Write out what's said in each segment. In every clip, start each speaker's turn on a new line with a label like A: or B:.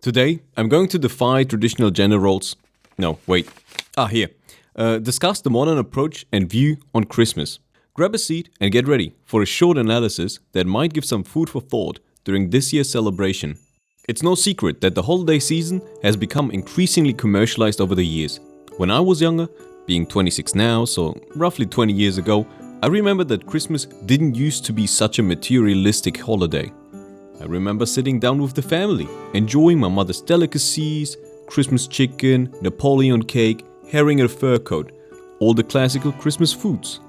A: Today, I'm going to defy traditional gender roles. No, wait. Here. Discuss the modern approach and view on Christmas. Grab a seat and get ready for a short analysis that might give some food for thought during this year's celebration. It's no secret that the holiday season has become increasingly commercialized over the years. When I was younger, being 26 now, so roughly 20 years ago, I remember that Christmas didn't used to be such a materialistic holiday. I remember sitting down with the family, enjoying my mother's delicacies, Christmas chicken, Napoleon cake, herring and a fur coat, all the classical Christmas foods.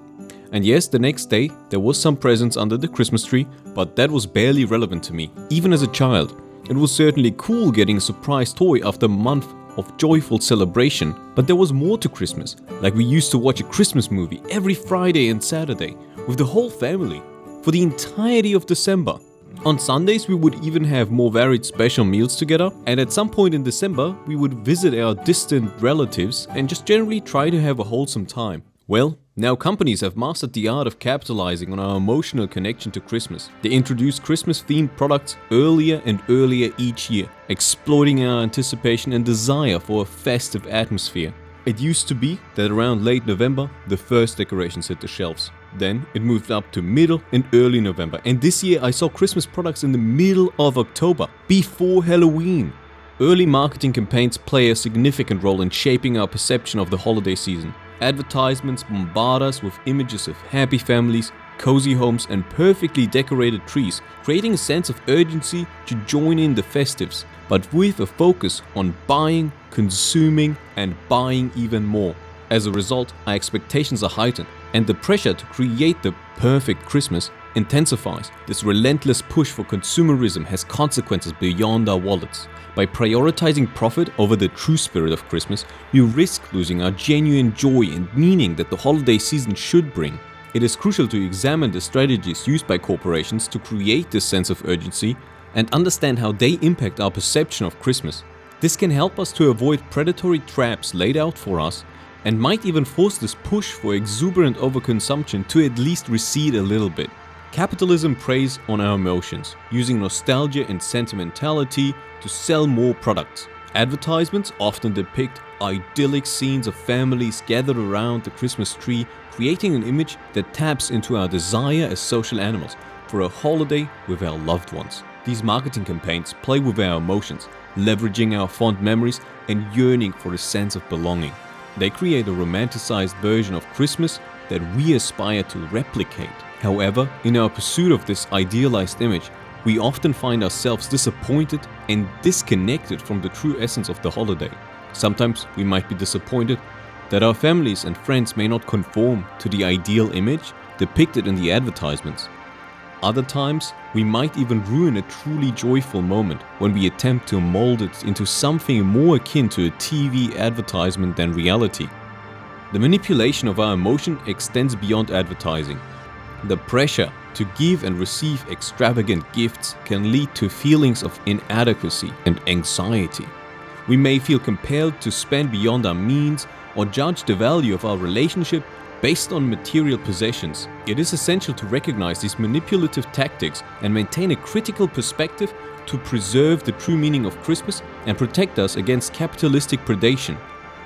A: And yes, the next day there was some presents under the Christmas tree, but that was barely relevant to me, even as a child. It was certainly cool getting a surprise toy after a month of joyful celebration, but there was more to Christmas, like we used to watch a Christmas movie every Friday and Saturday with the whole family for the entirety of December. On Sundays we would even have more varied special meals together, and at some point in December we would visit our distant relatives and just generally try to have a wholesome time. Well, now companies have mastered the art of capitalizing on our emotional connection to Christmas. They introduce Christmas-themed products earlier and earlier each year, exploiting our anticipation and desire for a festive atmosphere. It used to be that around late November, the first decorations hit the shelves. Then it moved up to middle and early November, and this year I saw Christmas products in the middle of October, before Halloween. Early marketing campaigns play a significant role in shaping our perception of the holiday season. Advertisements bombard us with images of happy families, cozy homes and perfectly decorated trees, creating a sense of urgency to join in the festives, but with a focus on buying, consuming and buying even more. As a result, our expectations are heightened, and the pressure to create the perfect Christmas intensifies. This relentless push for consumerism has consequences beyond our wallets. By prioritizing profit over the true spirit of Christmas, we risk losing our genuine joy and meaning that the holiday season should bring. It is crucial to examine the strategies used by corporations to create this sense of urgency and understand how they impact our perception of Christmas. This can help us to avoid predatory traps laid out for us, and might even force this push for exuberant overconsumption to at least recede a little bit. Capitalism preys on our emotions, using nostalgia and sentimentality to sell more products. Advertisements often depict idyllic scenes of families gathered around the Christmas tree, creating an image that taps into our desire as social animals for a holiday with our loved ones. These marketing campaigns play with our emotions, leveraging our fond memories and yearning for a sense of belonging. They create a romanticized version of Christmas that we aspire to replicate. However, in our pursuit of this idealized image, we often find ourselves disappointed and disconnected from the true essence of the holiday. Sometimes we might be disappointed that our families and friends may not conform to the ideal image depicted in the advertisements. Other times, we might even ruin a truly joyful moment when we attempt to mold it into something more akin to a TV advertisement than reality. The manipulation of our emotion extends beyond advertising. The pressure to give and receive extravagant gifts can lead to feelings of inadequacy and anxiety. We may feel compelled to spend beyond our means or judge the value of our relationship based on material possessions. It is essential to recognize these manipulative tactics and maintain a critical perspective to preserve the true meaning of Christmas and protect us against capitalistic predation.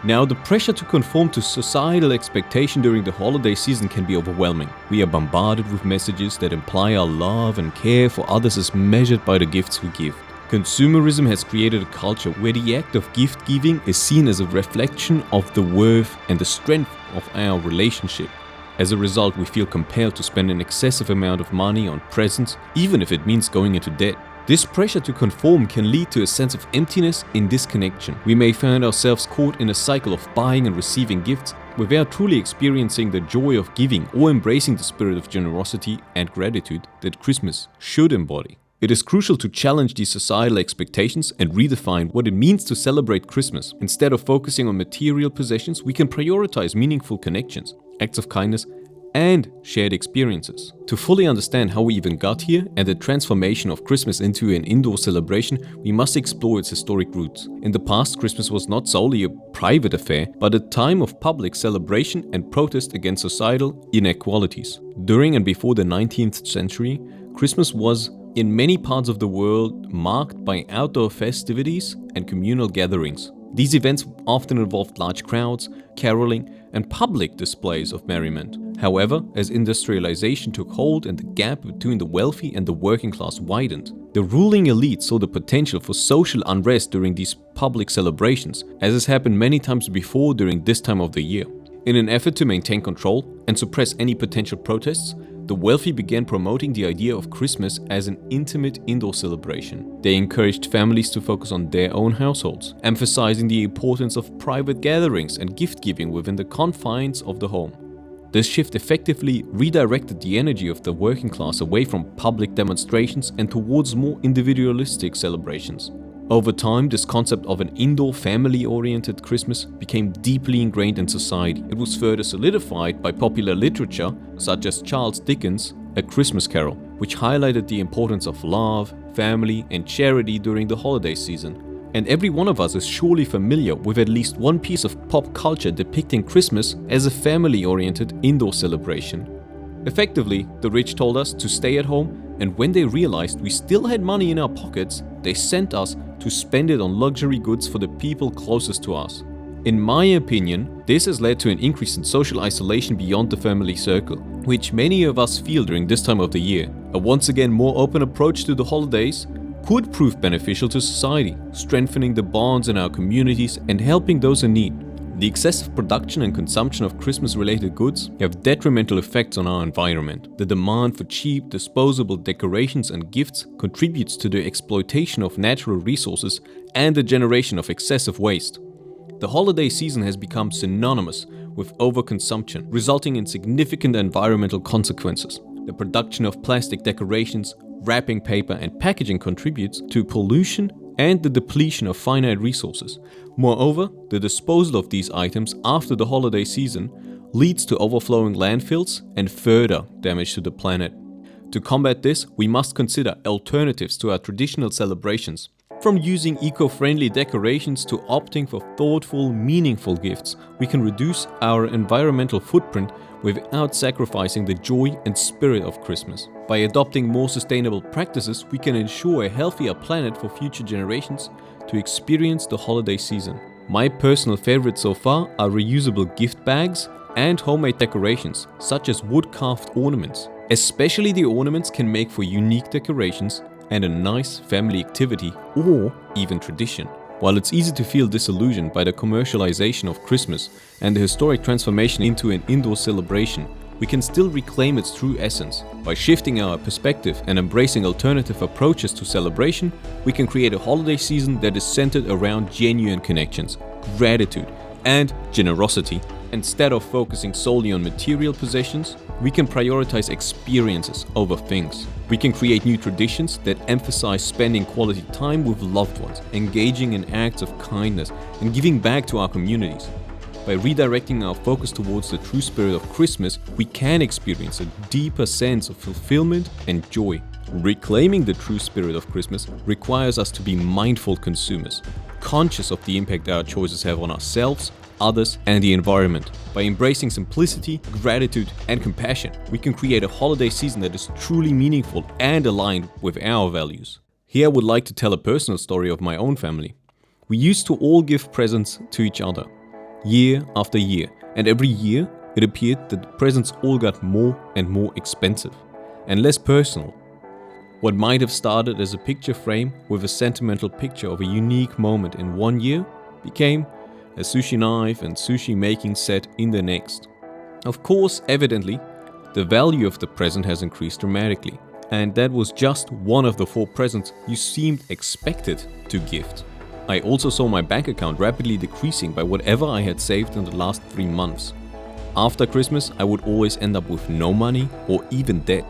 A: Now, the pressure to conform to societal expectation during the holiday season can be overwhelming. We are bombarded with messages that imply our love and care for others is measured by the gifts we give. Consumerism has created a culture where the act of gift giving is seen as a reflection of the worth and the strength of our relationship. As a result, we feel compelled to spend an excessive amount of money on presents, even if it means going into debt. This pressure to conform can lead to a sense of emptiness and disconnection. We may find ourselves caught in a cycle of buying and receiving gifts without truly experiencing the joy of giving or embracing the spirit of generosity and gratitude that Christmas should embody. It is crucial to challenge these societal expectations and redefine what it means to celebrate Christmas. Instead of focusing on material possessions, we can prioritize meaningful connections, acts of kindness, and shared experiences. To fully understand how we even got here and the transformation of Christmas into an indoor celebration, we must explore its historic roots. In the past, Christmas was not solely a private affair, but a time of public celebration and protest against societal inequalities. During and before the 19th century, Christmas was in many parts of the world marked by outdoor festivities and communal gatherings. These events often involved large crowds, caroling, and public displays of merriment. However, as industrialization took hold and the gap between the wealthy and the working class widened, the ruling elite saw the potential for social unrest during these public celebrations, as has happened many times before during this time of the year. In an effort to maintain control and suppress any potential protests, the wealthy began promoting the idea of Christmas as an intimate indoor celebration. They encouraged families to focus on their own households, emphasizing the importance of private gatherings and gift-giving within the confines of the home. This shift effectively redirected the energy of the working class away from public demonstrations and towards more individualistic celebrations. Over time, this concept of an indoor family-oriented Christmas became deeply ingrained in society. It was further solidified by popular literature such as Charles Dickens' A Christmas Carol, which highlighted the importance of love, family, and charity during the holiday season. And every one of us is surely familiar with at least one piece of pop culture depicting Christmas as a family-oriented indoor celebration. Effectively, the rich told us to stay at home, and when they realized we still had money in our pockets, they sent us to spend it on luxury goods for the people closest to us. In my opinion, this has led to an increase in social isolation beyond the family circle, which many of us feel during this time of the year. A once again more open approach to the holidays could prove beneficial to society, strengthening the bonds in our communities and helping those in need. The excessive production and consumption of Christmas-related goods have detrimental effects on our environment. The demand for cheap, disposable decorations and gifts contributes to the exploitation of natural resources and the generation of excessive waste. The holiday season has become synonymous with overconsumption, resulting in significant environmental consequences. The production of plastic decorations, wrapping paper, and packaging contributes to pollution and the depletion of finite resources. Moreover, the disposal of these items after the holiday season leads to overflowing landfills and further damage to the planet. To combat this, we must consider alternatives to our traditional celebrations. From using eco-friendly decorations to opting for thoughtful, meaningful gifts, we can reduce our environmental footprint without sacrificing the joy and spirit of Christmas. By adopting more sustainable practices, we can ensure a healthier planet for future generations to experience the holiday season. My personal favorites so far are reusable gift bags and homemade decorations, such as wood-carved ornaments. Especially the ornaments can make for unique decorations and a nice family activity or even tradition. While it's easy to feel disillusioned by the commercialization of Christmas and the historic transformation into an indoor celebration, we can still reclaim its true essence. By shifting our perspective and embracing alternative approaches to celebration, we can create a holiday season that is centered around genuine connections, gratitude, and generosity. Instead of focusing solely on material possessions, we can prioritize experiences over things. We can create new traditions that emphasize spending quality time with loved ones, engaging in acts of kindness, and giving back to our communities. By redirecting our focus towards the true spirit of Christmas, we can experience a deeper sense of fulfillment and joy. Reclaiming the true spirit of Christmas requires us to be mindful consumers, conscious of the impact our choices have on ourselves, others, and the environment. By embracing simplicity, gratitude, and compassion, we can create a holiday season that is truly meaningful and aligned with our values. Here I would like to tell a personal story of my own family. We used to all give presents to each other, year after year, and every year it appeared that the presents all got more and more expensive and less personal. What might have started as a picture frame with a sentimental picture of a unique moment in one year became a sushi knife and sushi making set in the next. Of course, evidently, the value of the present has increased dramatically, and that was just one of the 4 presents you seemed expected to gift. I also saw my bank account rapidly decreasing by whatever I had saved in the last 3 months. After Christmas, I would always end up with no money or even debt.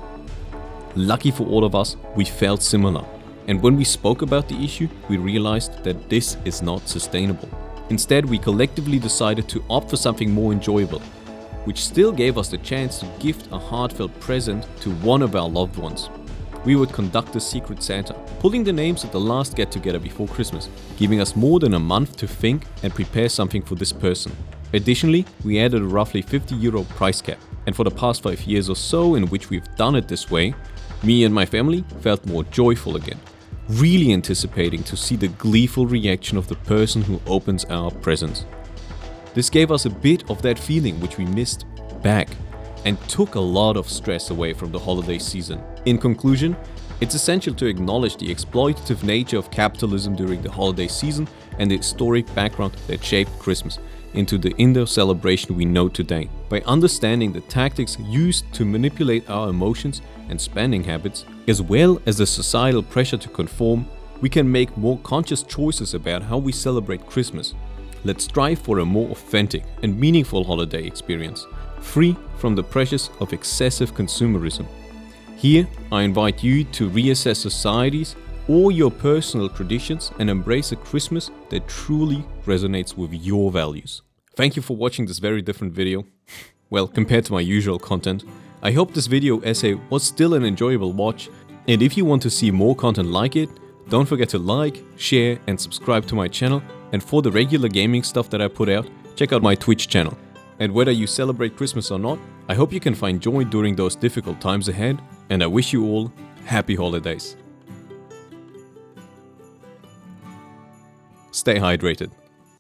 A: Lucky for all of us, we felt similar, and when we spoke about the issue, we realized that this is not sustainable. Instead, we collectively decided to opt for something more enjoyable, which still gave us the chance to gift a heartfelt present to one of our loved ones. We would conduct a secret Santa, pulling the names at the last get-together before Christmas, giving us more than a month to think and prepare something for this person. Additionally, we added a roughly €50 price cap, and for the past 5 years or so in which we've done it this way, Me and my family felt more joyful again, really anticipating to see the gleeful reaction of the person who opens our presents. This gave us a bit of that feeling which we missed back and took a lot of stress away from the holiday season. In conclusion, it's essential to acknowledge the exploitative nature of capitalism during the holiday season and the historic background that shaped Christmas into the Indo celebration we know today. By understanding the tactics used to manipulate our emotions and spending habits, as well as the societal pressure to conform, we can make more conscious choices about how we celebrate Christmas. Let's strive for a more authentic and meaningful holiday experience, free from the pressures of excessive consumerism. Here, I invite you to reassess societies or your personal traditions and embrace a Christmas that truly resonates with your values. Thank you for watching this very different video. Well, compared to my usual content. I hope this video essay was still an enjoyable watch, and if you want to see more content like it, don't forget to like, share and subscribe to my channel, and for the regular gaming stuff that I put out, check out my Twitch channel. And whether you celebrate Christmas or not, I hope you can find joy during those difficult times ahead, and I wish you all happy holidays. Stay hydrated.